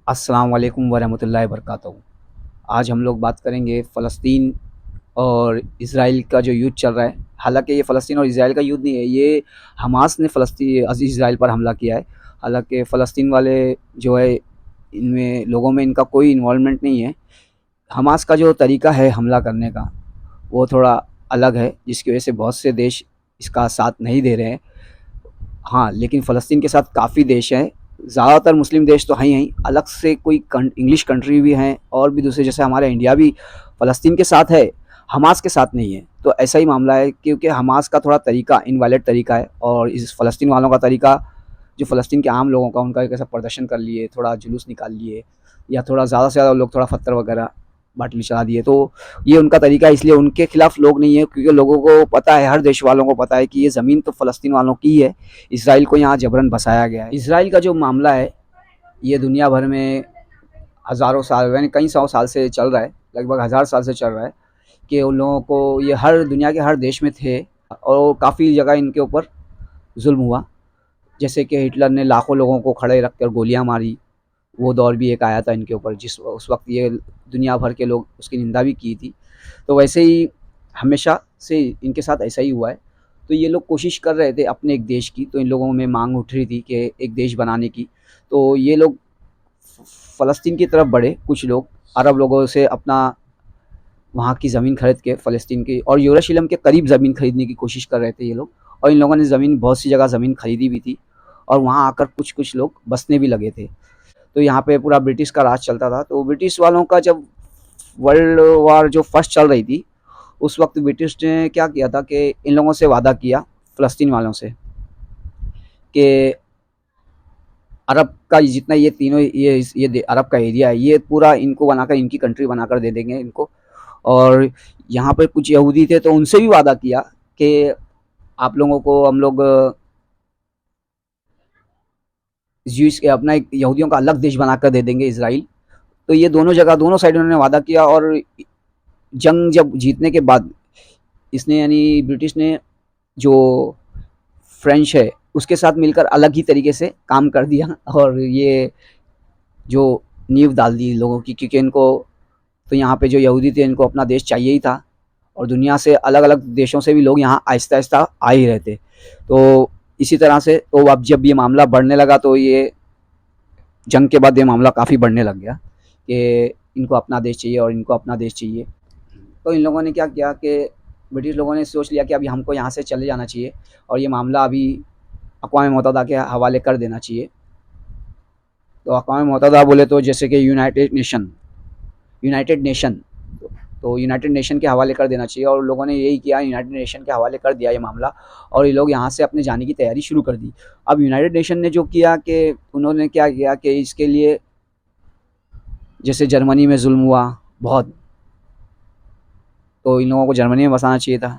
अस्सलाम वालेकुम वरहमतुल्लाहि वबरकातुहू। आज हम लोग बात करेंगे फ़लस्तीन और इज़राइल का जो युद्ध चल रहा है। हालाँकि ये फ़लस्तीन और इज़राइल का युद्ध नहीं है, ये हमास ने इज़राइल पर हमला किया है। हालाँकि फ़लस्तीन वाले जो है, इनमें लोगों में इनका कोई इन्वॉल्वमेंट नहीं है। हमास का जो तरीका है हमला करने का, वो थोड़ा अलग है, जिसकी वजह से बहुत से देश इसका साथ नहीं दे रहे हैं। हाँ, लेकिन फ़लस्तीन के साथ काफ़ी देश हैं। ज़्यादातर मुस्लिम देश तो हैं ही हैं, अलग से कोई इंग्लिश कंट्री भी हैं और भी दूसरे, जैसे हमारा इंडिया भी फ़लस्तीन के साथ है, हमास के साथ नहीं है। तो ऐसा ही मामला है, क्योंकि हमास का थोड़ा तरीका इनवैलिड तरीका है और इस फ़लस्तीन वालों का तरीका, जो फ़लस्तीन के आम लोगों का, उनका एक ऐसा प्रदर्शन कर लिए, थोड़ा जुलूस निकाल लिए, या थोड़ा ज़्यादा से ज़्यादा लोग थोड़ा पत्थर वगैरह बाटली चला दिए। तो ये उनका तरीका है, इसलिए उनके खिलाफ लोग नहीं है, क्योंकि लोगों को पता है, हर देश वालों को पता है कि ये ज़मीन तो फ़लस्तीन वालों की है, इसराइल को यहाँ जबरन बसाया गया है। इसराइल का जो मामला है, ये दुनिया भर में हज़ारों साल, यानी कई सौ साल से चल रहा है, लगभग 1000 साल से चल रहा है, कि उन लोगों को, ये हर दुनिया के हर देश में थे और काफ़ी जगह इनके ऊपर जुल्म हुआ। जैसे कि हिटलर ने लाखों लोगों को खड़े रख कर गोलियाँ मारी, वो दौर भी एक आया था इनके ऊपर, जिस उस वक़्त ये दुनिया भर के लोग उसकी निंदा भी की थी। तो वैसे ही हमेशा से इनके साथ ऐसा ही हुआ है। तो ये लोग कोशिश कर रहे थे अपने एक देश की, तो इन लोगों में माँग उठ रही थी कि एक देश बनाने की। तो ये लोग फ़लस्तीन की तरफ बढ़े, कुछ लोग अरब लोगों से अपना वहाँ की ज़मीन खरीद के, फ़लस्तीन की और यरूशलेम के करीब ज़मीन खरीदने की कोशिश कर रहे थे ये लोग। और इन लोगों ने ज़मीन, बहुत सी जगह ज़मीन खरीदी भी थी और वहाँ आकर कुछ-कुछ लोग बसने भी लगे थे। तो यहाँ पे पूरा ब्रिटिश का राज चलता था। तो ब्रिटिश वालों का जब वर्ल्ड वार जो फर्स्ट चल रही थी, उस वक्त ब्रिटिश ने क्या किया था कि इन लोगों से वादा किया, फ़लस्तीन वालों से, कि अरब का जितना ये तीनों, ये अरब का एरिया है, ये पूरा इनको बनाकर, इनकी कंट्री बनाकर दे देंगे इनको। और यहाँ पे कुछ यहूदी थे, तो उनसे भी वादा किया कि आप लोगों को हम लोग ज्यूस के, अपना एक यहूदियों का अलग देश बनाकर दे देंगे, इसराइल। तो ये दोनों जगह, दोनों साइड उन्होंने वादा किया। और जंग जब जीतने के बाद इसने, यानी ब्रिटिश ने, जो फ्रेंच है, उसके साथ मिलकर अलग ही तरीके से काम कर दिया और ये जो नींव डाल दी लोगों की, क्योंकि इनको तो यहाँ पे जो यहूदी थे, इनको अपना देश चाहिए ही था और दुनिया से अलग अलग देशों से भी लोग यहाँ आहिस्ता आहिस्ता आ ही रहे थे। तो इसी तरह से, तो अब जब ये मामला बढ़ने लगा, तो ये जंग के बाद ये मामला काफ़ी बढ़ने लग गया कि इनको अपना देश चाहिए और इनको अपना देश चाहिए। तो इन लोगों ने क्या किया कि ब्रिटिश लोगों ने सोच लिया कि अभी हमको यहाँ से चले जाना चाहिए और ये मामला अभी अक़वाम मुत्तहिदा के हवाले कर देना चाहिए। तो अक़वाम मुत्तहिदा बोले तो जैसे कि यूनाइटेड नेशन, तो यूनाइटेड नेशन के हवाले कर देना चाहिए। और लोगों ने यही किया, यूनाइटेड नेशन के हवाले कर दिया ये मामला, और ये लोग यहाँ से अपने जाने की तैयारी शुरू कर दी। अब यूनाइटेड नेशन ने जो किया, कि उन्होंने क्या किया कि इसके लिए, जैसे जर्मनी में जुल्म हुआ बहुत, तो इन लोगों को जर्मनी में बसाना चाहिए था।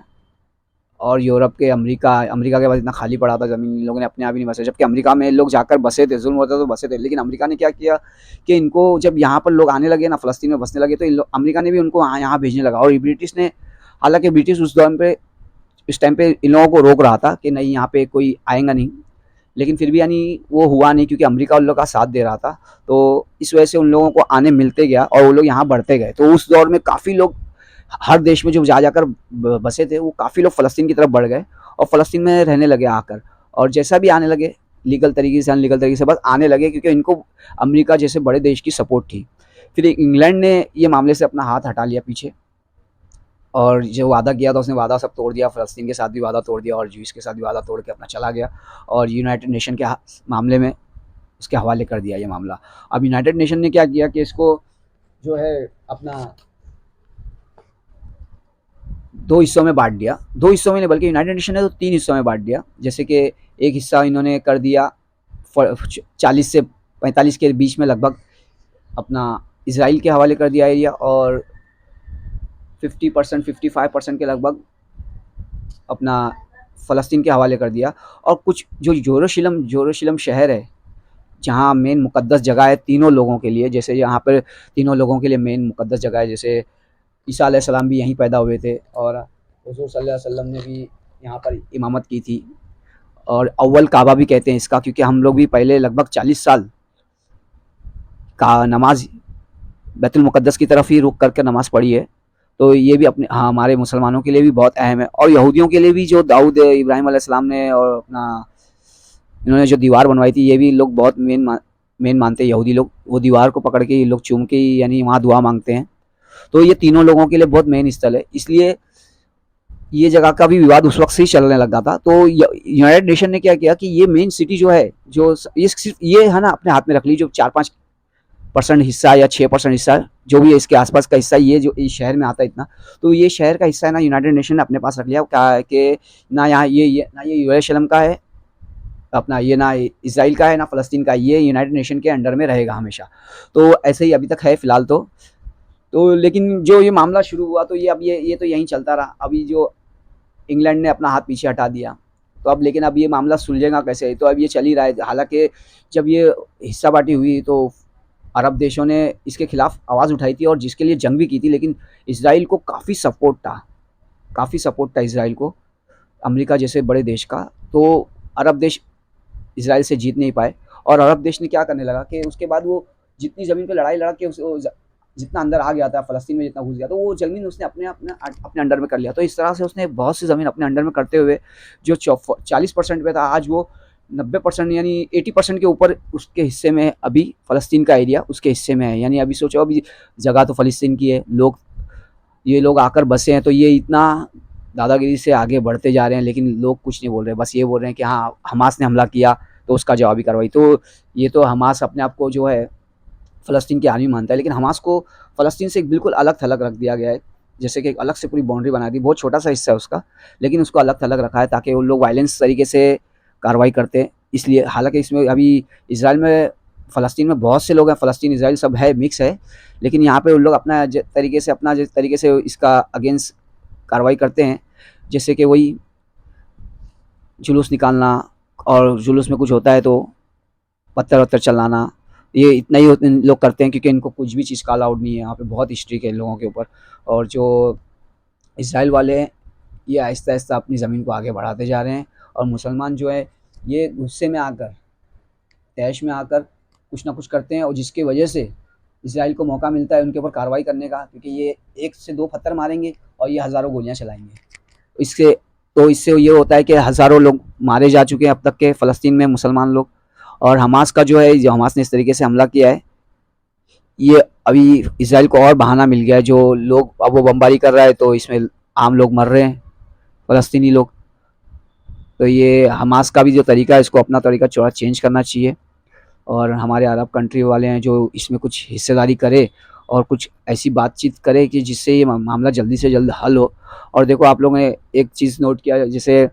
और यूरोप के, अमेरिका के पास इतना खाली पड़ा था ज़मीन, इन लोगों ने अपने आप ही नहीं बसाया, जबकि अमेरिका में लोग जाकर बसे थे, जुल्म होता तो बसे थे। लेकिन अमेरिका ने क्या किया कि इनको, जब यहाँ पर लोग आने लगे ना, फ़लस्तीन में बसने लगे, तो अमेरिका ने भी उनको यहाँ भेजने लगा। और ब्रिटिश ने, हालांकि ब्रिटिश उस टाइम पे इन लोगों को रोक रहा था कि नहीं, यहाँ पे कोई आएगा नहीं, लेकिन फिर भी यानी वो हुआ नहीं, क्योंकि अमेरिका उन लोगों का साथ दे रहा था। तो इस वजह से उन लोगों को आने मिलते गया और वो लोग यहाँ बढ़ते गए। तो उस दौर में काफ़ी लोग, हर देश में जो जा जाकर बसे थे, वो काफ़ी लोग फ़लस्तीन की तरफ बढ़ गए और फ़लस्तीन में रहने लगे आकर। और जैसा भी आने लगे, लीगल तरीके से, अनलीगल तरीके से, बस आने लगे, क्योंकि इनको अमेरिका जैसे बड़े देश की सपोर्ट थी। फिर इंग्लैंड ने ये मामले से अपना हाथ हटा लिया पीछे, और जो वादा किया था उसने वादा सब तोड़ दिया, फ़लस्तीन के साथ भी वादा तोड़ दिया और ज्यूज़ के साथ भी वादा तोड़ के अपना चला गया और यूनाइटेड नेशन के मामले में उसके हवाले कर दिया ये मामला। अब यूनाइटेड नेशन ने क्या किया कि इसको जो है अपना 2 हिस्सों में बाँट दिया। 2 हिस्सों में नहीं, बल्कि यूनाइटेड नेशन ने तो 3 हिस्सों में बाँट दिया। जैसे कि एक हिस्सा इन्होंने कर दिया 40 से 45 के बीच में लगभग, अपना इज़राइल के हवाले कर दिया एरिया, और 50%, 55% के लगभग अपना फ़लस्तीन के हवाले कर दिया। और कुछ जो यरूशलेम शहर है, जहाँ मेन मुक़द्दस जगह है तीनों लोगों के लिए, जैसे यहाँ पर तीनों लोगों के लिए मेन मुक़द्दस जगह है, जैसे ईसा अलैहिस्सलाम भी यहीं पैदा हुए थे और हुज़ूर सल्लल्लाहु अलैहि वसल्लम ने भी यहाँ पर इमामत की थी। और अव्वल काबा भी कहते हैं इसका, क्योंकि हम लोग भी पहले लगभग 40 साल का नमाज बैतुल मुक़द्दस की तरफ ही रुख करके नमाज़ पढ़ी है। तो ये भी अपने हाँ, हमारे मुसलमानों के लिए भी बहुत अहम है और यहूदियों के लिए भी जो दाऊद इब्राहिम अलैहिस्सलाम ने और अपना इन्होंने जो दीवार बनवाई थी, ये भी लोग बहुत मेन मानते हैं यहूदी लोग। वो दीवार को पकड़ के ये लोग चूम के यानी वहाँ दुआ मांगते हैं। तो ये तीनों लोगों के लिए बहुत मेन स्थल है, इसलिए ये जगह का भी विवाद उस वक्त से ही चलने लगा था। तो यूनाइटेड नेशन ने क्या किया कि ये मेन सिटी जो है, जो ये सिर्फ ये है ना अपने हाथ में रख ली, जो 4-5% हिस्सा या 6% हिस्सा जो भी है इसके आसपास का हिस्सा, ये जो इस शहर में आता है इतना, तो ये शहर का हिस्सा है ना यूनाइटेड नेशन ने अपने पास रख लिया। क्या है कि ना यहाँ ये ना ये यरूशलेम का है अपना, ये ना इसराइल का है ना फ़लस्तीन का, ये यूनाइटेड नेशन के अंडर में रहेगा हमेशा। तो ऐसे ही अभी तक है फ़िलहाल तो लेकिन जो ये मामला शुरू हुआ तो ये अब ये तो यहीं चलता रहा। अभी जो इंग्लैंड ने अपना हाथ पीछे हटा दिया, तो अब लेकिन अब ये मामला सुलझेगा कैसे? तो अब ये चल ही रहा है। हालाँकि जब ये हिस्सा बाँटी हुई तो अरब देशों ने इसके खिलाफ आवाज़ उठाई थी और जिसके लिए जंग भी की थी, लेकिन इज़राइल को काफ़ी सपोर्ट था इज़राइल को, अमेरिका जैसे बड़े देश का। तो अरब देश इज़राइल से जीत नहीं पाए और अरब देश ने क्या करने लगा कि उसके बाद वो जितनी ज़मीन पे लड़ाई लड़ा के जितना अंदर आ गया था, फ़लस्तीन में जितना घुस गया, तो वो ज़मीन उसने अपने अंडर में कर लिया। तो इस तरह से उसने बहुत सी ज़मीन अपने अंडर में करते हुए जो 40% पे था, आज वो 90% यानी 80% के ऊपर उसके हिस्से में अभी फ़लस्तीन का एरिया उसके हिस्से में है। यानी अभी सोचो, अभी जगह तो फ़लस्तीन की है, ये लोग आकर बसे हैं, तो ये इतना दादागिरी से आगे बढ़ते जा रहे हैं, लेकिन लोग कुछ नहीं बोल रहे, बस ये बोल रहे हैं कि हाँ, हमास ने हमला किया तो उसका जवाबी कार्रवाई। तो ये तो हमास अपने आप को जो है फ़लस्तीन की आर्मी मानता है, लेकिन हमास को फ़लस्तीन से एक बिल्कुल अलग-थलग रख दिया गया है। जैसे कि एक अलग से पूरी बाउंड्री बना दी, बहुत छोटा-सा हिस्सा है उसका, लेकिन उसको अलग-थलग रखा है ताकि वो लोग वायलेंस तरीके से कार्रवाई करते हैं। इसलिए हालाँकि इसमें अभी इज़राइल में फ़लस्तीन में बहुत से लोग हैं, फ़लस्तीन, इज़राइल सब है, मिक्स है, लेकिन यहाँ पे उन लोग अपना जिस तरीके से इसका अगेंस्ट कार्रवाई करते हैं, जैसे कि वही जुलूस निकालना, और जुलूस में कुछ होता है तो पत्थर-वत्थर चलाना, ये इतना ही इन लोग करते हैं क्योंकि इनको कुछ भी चीज़ का अलाउड नहीं है। यहाँ पे बहुत स्ट्रिक्ट है इन लोगों के ऊपर। और जो इज़राइल वाले हैं, ये आहिस्ता-आहिस्ता अपनी ज़मीन को आगे बढ़ाते जा रहे हैं और मुसलमान जो है, ये गुस्से में आकर, तैश में आकर कुछ ना कुछ करते हैं और जिसकी वजह से इज़राइल को मौका मिलता है उनके ऊपर कार्रवाई करने का, क्योंकि ये 1 से 2 पत्थर मारेंगे और ये हज़ारों गोलियाँ चलाएँगे। इससे इससे ये होता है कि हज़ारों लोग मारे जा चुके हैं अब तक के फ़लस्तीन में मुसलमान लोग। और हमास का जो है, जो हमास ने इस तरीके से हमला किया है, ये अभी इज़राइल को और बहाना मिल गया है। जो लोग अब वो बमबारी कर रहा है तो इसमें आम लोग मर रहे हैं, फ़लस्तीनी लोग। तो ये हमास का भी जो तरीका है, इसको अपना तरीका थोड़ा चेंज करना चाहिए और हमारे अरब कंट्री वाले हैं जो इसमें कुछ हिस्सेदारी करे और कुछ ऐसी बातचीत करे कि जिससे ये मामला जल्दी से जल्द हल हो। और देखो, आप लोगों ने एक चीज़ नोट किया, जैसे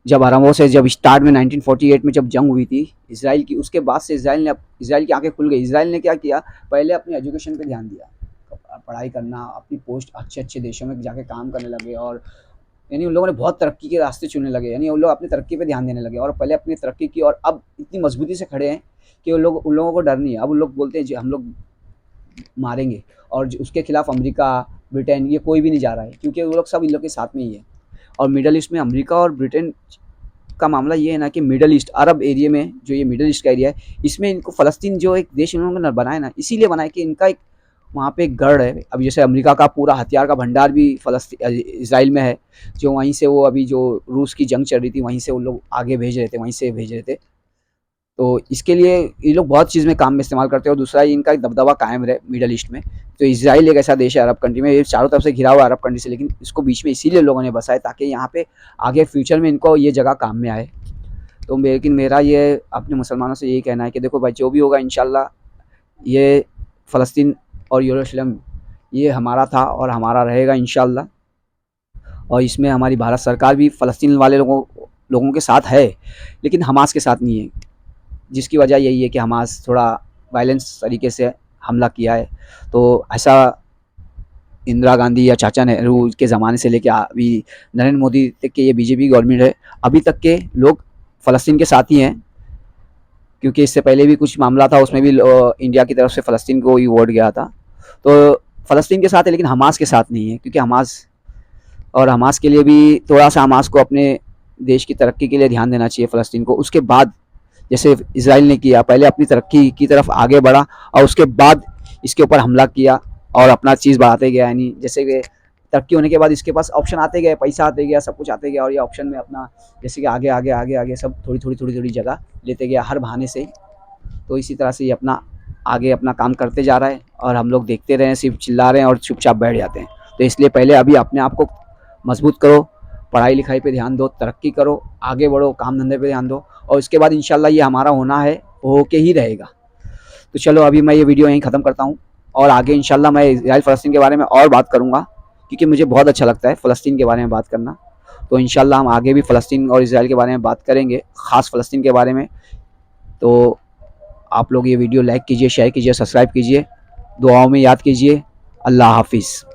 जब अरबों से जब स्टार्ट में 1948 में जब जंग हुई थी इसराइल की, उसके बाद से इज़राइल की आंखें खुल गई। इज़राइल ने क्या किया, पहले अपनी एजुकेशन पे ध्यान दिया, पढ़ाई करना, अपनी पोस्ट अच्छे देशों में जाके काम करने लगे और यानी उन लोगों ने बहुत तरक्की के रास्ते चुनने लगे। यानी उन लोग अपनी तरक्की पे ध्यान देने लगे और पहले अपनी तरक्की की, और अब इतनी मजबूती से खड़े हैं कि उन लोगों को डर नहीं है। अब उन लोग बोलते हैं जी हम लोग मारेंगे, और उसके खिलाफ अमेरिका, ब्रिटेन, ये कोई भी नहीं जा रहा है, क्योंकि वो लोग सब इन लोग के साथ में ही है। और मिडल ईस्ट में अमेरिका और ब्रिटेन का मामला ये है ना कि मिडल ईस्ट, अरब एरिया में जो ये मिडल ईस्ट का एरिया है, इसमें इनको फ़लस्तीन जो एक देश इन्होंने बनाया ना, इसीलिए बनाया कि इनका एक वहाँ पे एक गढ़ है। अब जैसे अमेरिका का पूरा हथियार का भंडार भी इज़राइल में है, जो वहीं से वो अभी जो रूस की जंग चल रही थी वहीं से वो लोग आगे भेज रहे थे, वहीं से भेज रहे थे। तो इसके लिए ये लोग बहुत चीज़ में काम में इस्तेमाल करते हैं और दूसरा इनका एक दबदबा कायम रहे मिडल ईस्ट में। तो इज़राइल एक ऐसा देश है अरब कंट्री में, ये चारों तरफ से घिरा हुआ अरब कंट्री से, लेकिन इसको बीच में इसीलिए लोगों ने बसाया ताकि यहाँ पे आगे फ्यूचर में इनको ये जगह काम में आए। तो लेकिन मेरा ये अपने मुसलमानों से यही कहना है कि देखो भाई, जो भी होगा इंशाल्लाह, ये फ़लस्तीन और यरूशलेम ये हमारा था और हमारा रहेगा इंशाल्लाह। और इसमें हमारी भारत सरकार भी फ़लस्तीन वाले लोगों के साथ है, लेकिन हमास के साथ नहीं है, जिसकी वजह यही है कि हमास थोड़ा वायलेंस तरीके से हमला किया है। तो ऐसा इंदिरा गांधी या चाचा नेहरू के ज़माने से लेके अभी नरेंद्र मोदी तक के ये बीजेपी गवर्नमेंट है, अभी तक के लोग फ़लस्तीन के साथ ही हैं, क्योंकि इससे पहले भी कुछ मामला था, उसमें भी इंडिया की तरफ से फ़लस्तीन को ही वोट गया था। तो फ़लस्तीन के साथ है, लेकिन हमास के साथ नहीं है, क्योंकि हमास के लिए भी थोड़ा सा हमास को अपने देश की तरक्की के लिए ध्यान देना चाहिए फ़लस्तीन को। उसके बाद जैसे इसराइल ने किया, पहले अपनी तरक्की की तरफ आगे बढ़ा और उसके बाद इसके ऊपर हमला किया और अपना चीज़ बढ़ाते गया। यानी जैसे कि तरक्की होने के बाद इसके पास ऑप्शन आते गए, पैसा आते गया, सब कुछ आते गया और ये ऑप्शन में अपना जैसे कि आगे आगे आगे आगे सब थोड़ी जगह लेते गया हर बहाने से। तो इसी तरह से ये अपना आगे अपना काम करते जा रहा है और हम लोग देखते रहे, सिर्फ चिल्ला रहे हैं और चुपचाप बैठ जाते हैं। तो इसलिए पहले अभी अपने आप को मजबूत करो, पढ़ाई लिखाई पे ध्यान दो, तरक्की करो, आगे बढ़ो, काम धंधे पे ध्यान दो और उसके बाद इंशाल्लाह ये हमारा होना है, होके ही रहेगा। तो चलो अभी मैं ये वीडियो यहीं ख़त्म करता हूँ और आगे इंशाल्लाह मैं इजराइल फ़लस्तीन के बारे में और बात करूँगा, क्योंकि मुझे बहुत अच्छा लगता है फ़लस्तीन के बारे में बात करना। तो इंशाल्लाह हम आगे भी फ़लस्तीन और इजराइल के बारे में बात करेंगे, ख़ास फ़लस्तीन के बारे में। तो आप लोग ये वीडियो लाइक कीजिए, शेयर कीजिए, सब्सक्राइब कीजिए, दुआओं में याद कीजिए। अल्लाह हाफ़िज़।